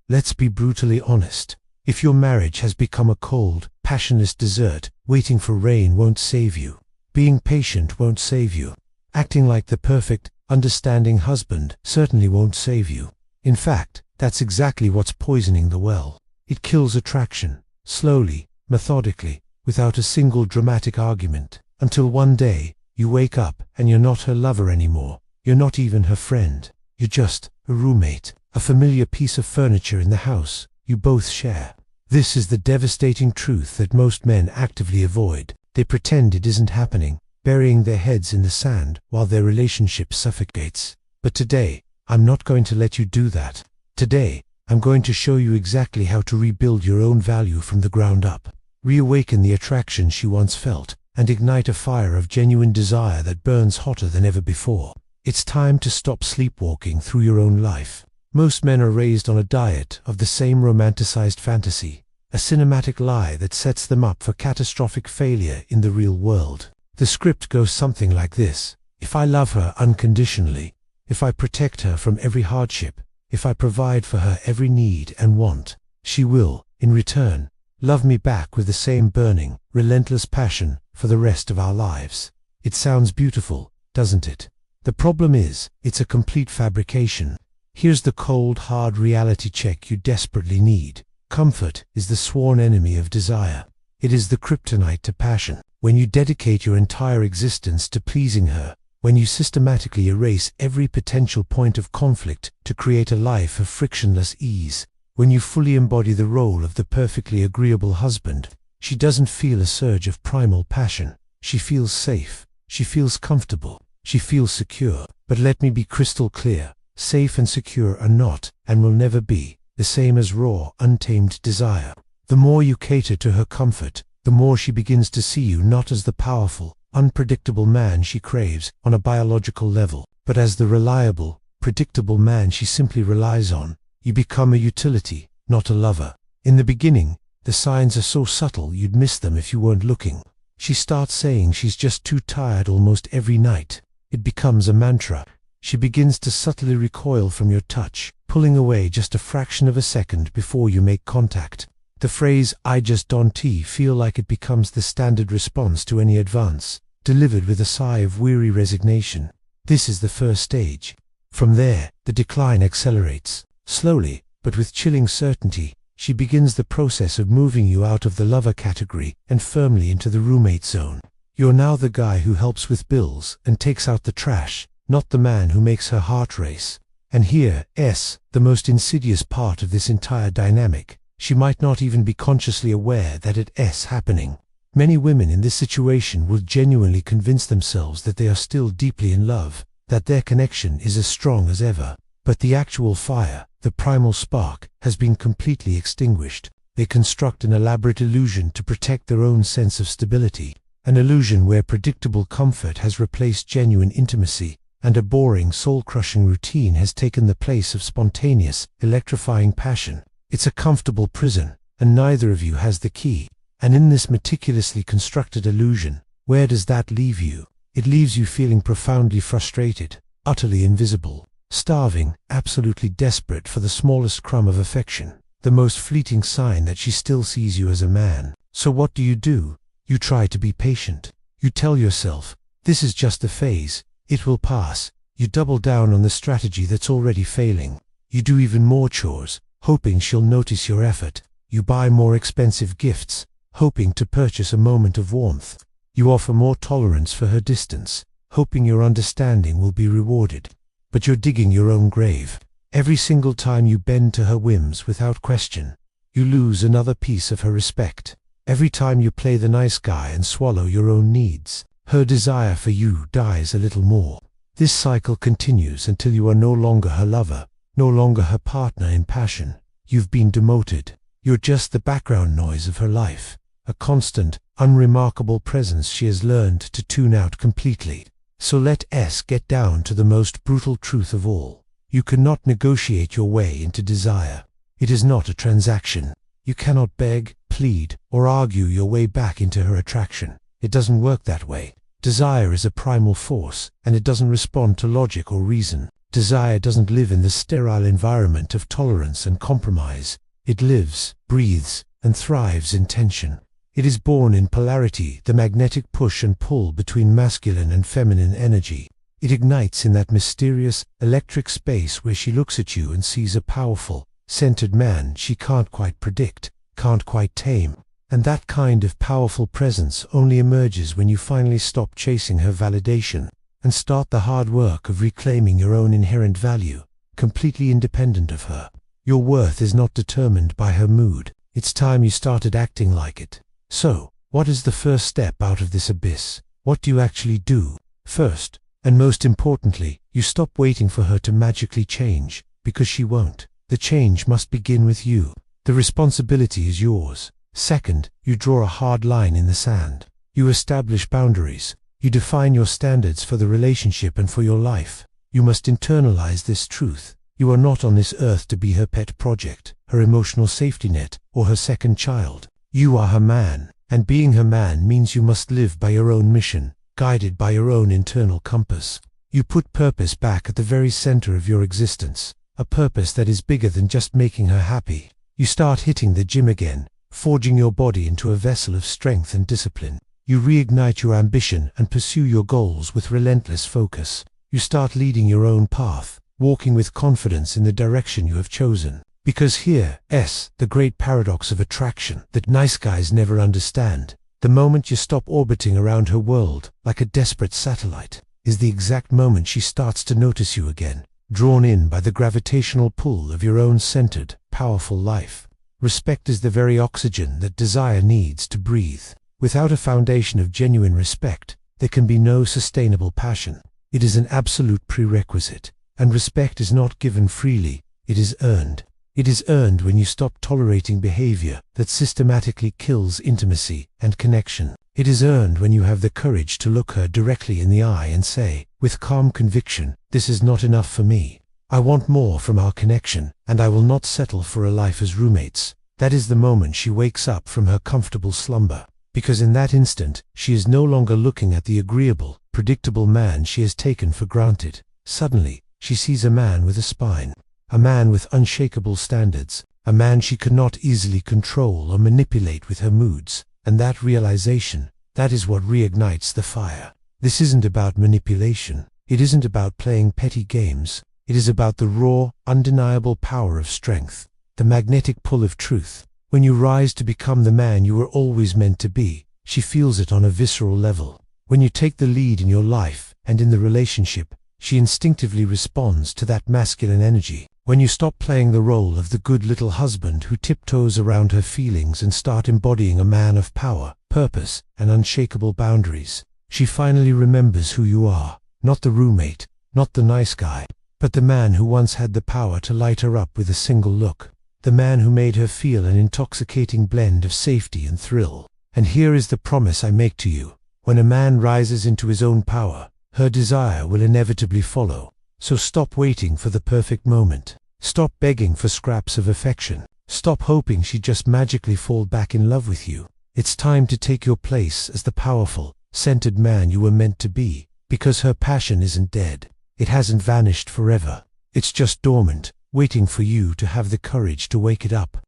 Let's be brutally honest. If your marriage has become a cold, passionless desert, waiting for rain won't save you. Being patient won't save you. Acting like the perfect, understanding husband certainly won't save you. In fact, that's exactly what's poisoning the well. It kills attraction, slowly, methodically, without a single dramatic argument, until one day, you wake up and you're not her lover anymore. You're not even her friend. You're just a roommate, a familiar piece of furniture in the house you both share. This is the devastating truth that most men actively avoid. They pretend it isn't happening, burying their heads in the sand while their relationship suffocates. But today, I'm not going to let you do that. Today, I'm going to show you exactly how to rebuild your own value from the ground up, reawaken the attraction she once felt, and ignite a fire of genuine desire that burns hotter than ever before. It's time to stop sleepwalking through your own life. Most men are raised on a diet of the same romanticized fantasy, a cinematic lie that sets them up for catastrophic failure in the real world. The script goes something like this: if I love her unconditionally, if I protect her from every hardship, if I provide for her every need and want, she will, in return, love me back with the same burning, relentless passion for the rest of our lives. It sounds beautiful, doesn't it? The problem is, it's a complete fabrication. Here's the cold, hard reality check you desperately need. Comfort is the sworn enemy of desire. It is the kryptonite to passion. When you dedicate your entire existence to pleasing her, when you systematically erase every potential point of conflict to create a life of frictionless ease, when you fully embody the role of the perfectly agreeable husband, she doesn't feel a surge of primal passion. She feels safe. She feels comfortable. She feels secure. But let me be crystal clear. Safe and secure are not, and will never be, the same as raw, untamed desire. The more you cater to her comfort, the more she begins to see you not as the powerful, unpredictable man she craves on a biological level, but as the reliable, predictable man she simply relies on. You become a utility, not a lover. In the beginning, the signs are so subtle you'd miss them if you weren't looking. She starts saying she's just too tired almost every night. It becomes a mantra. She begins to subtly recoil from your touch, pulling away just a fraction of a second before you make contact. The phrase, "I just don't feel like," it becomes the standard response to any advance, delivered with a sigh of weary resignation. This is the first stage. From there, the decline accelerates. Slowly, but with chilling certainty, she begins the process of moving you out of the lover category and firmly into the roommate zone. You're now the guy who helps with bills and takes out the trash, not the man who makes her heart race. And here's the most insidious part of this entire dynamic. She might not even be consciously aware that it's happening. Many women in this situation will genuinely convince themselves that they are still deeply in love, that their connection is as strong as ever. But the actual fire, the primal spark, has been completely extinguished. They construct an elaborate illusion to protect their own sense of stability, an illusion where predictable comfort has replaced genuine intimacy, and a boring, soul-crushing routine has taken the place of spontaneous, electrifying passion. It's a comfortable prison, and neither of you has the key. And in this meticulously constructed illusion, where does that leave you? It leaves you feeling profoundly frustrated, utterly invisible, starving, absolutely desperate for the smallest crumb of affection, the most fleeting sign that she still sees you as a man. So what do? You try to be patient. You tell yourself, this is just a phase, it will pass. You double down on the strategy that's already failing. You do even more chores, hoping she'll notice your effort. You buy more expensive gifts, hoping to purchase a moment of warmth. You offer more tolerance for her distance, hoping your understanding will be rewarded. But you're digging your own grave. Every single time you bend to her whims without question, you lose another piece of her respect. Every time you play the nice guy and swallow your own needs, her desire for you dies a little more. This cycle continues until you are no longer her lover, no longer her partner in passion. You've been demoted. You're just the background noise of her life, a constant, unremarkable presence she has learned to tune out completely. So let's get down to the most brutal truth of all. You cannot negotiate your way into desire. It is not a transaction. You cannot beg, plead, or argue your way back into her attraction. It doesn't work that way. Desire is a primal force, and it doesn't respond to logic or reason. Desire doesn't live in the sterile environment of tolerance and compromise. It lives, breathes, and thrives in tension. It is born in polarity, the magnetic push and pull between masculine and feminine energy. It ignites in that mysterious, electric space where she looks at you and sees a powerful, centered man she can't quite predict, can't quite tame. And that kind of powerful presence only emerges when you finally stop chasing her validation and start the hard work of reclaiming your own inherent value, completely independent of her. Your worth is not determined by her mood. It's time you started acting like it. So, what is the first step out of this abyss? What do you actually do? First, and most importantly, you stop waiting for her to magically change, because she won't. The change must begin with you. The responsibility is yours. Second, you draw a hard line in the sand. You establish boundaries. You define your standards for the relationship and for your life. You must internalize this truth. You are not on this earth to be her pet project, her emotional safety net, or her second child. You are her man, and being her man means you must live by your own mission, guided by your own internal compass. You put purpose back at the very center of your existence, a purpose that is bigger than just making her happy. You start hitting the gym again, forging your body into a vessel of strength and discipline. You reignite your ambition and pursue your goals with relentless focus. You start leading your own path, walking with confidence in the direction you have chosen. Because here's the great paradox of attraction that nice guys never understand. The moment you stop orbiting around her world like a desperate satellite is the exact moment she starts to notice you again, drawn in by the gravitational pull of your own centered, powerful life. Respect is the very oxygen that desire needs to breathe. Without a foundation of genuine respect, there can be no sustainable passion. It is an absolute prerequisite, and respect is not given freely, it is earned. It is earned when you stop tolerating behavior that systematically kills intimacy and connection. It is earned when you have the courage to look her directly in the eye and say, with calm conviction, "This is not enough for me. I want more from our connection, and I will not settle for a life as roommates." That is the moment she wakes up from her comfortable slumber. Because in that instant, she is no longer looking at the agreeable, predictable man she has taken for granted. Suddenly, she sees a man with a spine, a man with unshakable standards, a man she cannot easily control or manipulate with her moods. And that realization, that is what reignites the fire. This isn't about manipulation. It isn't about playing petty games. It is about the raw, undeniable power of strength, the magnetic pull of truth. When you rise to become the man you were always meant to be, she feels it on a visceral level. When you take the lead in your life and in the relationship, she instinctively responds to that masculine energy. When you stop playing the role of the good little husband who tiptoes around her feelings and start embodying a man of power, purpose, and unshakable boundaries, she finally remembers who you are. Not the roommate, not the nice guy, but the man who once had the power to light her up with a single look. The man who made her feel an intoxicating blend of safety and thrill. And here is the promise I make to you. When a man rises into his own power, her desire will inevitably follow. So stop waiting for the perfect moment. Stop begging for scraps of affection. Stop hoping she'd just magically fall back in love with you. It's time to take your place as the powerful, centered man you were meant to be. Because her passion isn't dead. It hasn't vanished forever. It's just dormant, waiting for you to have the courage to wake it up.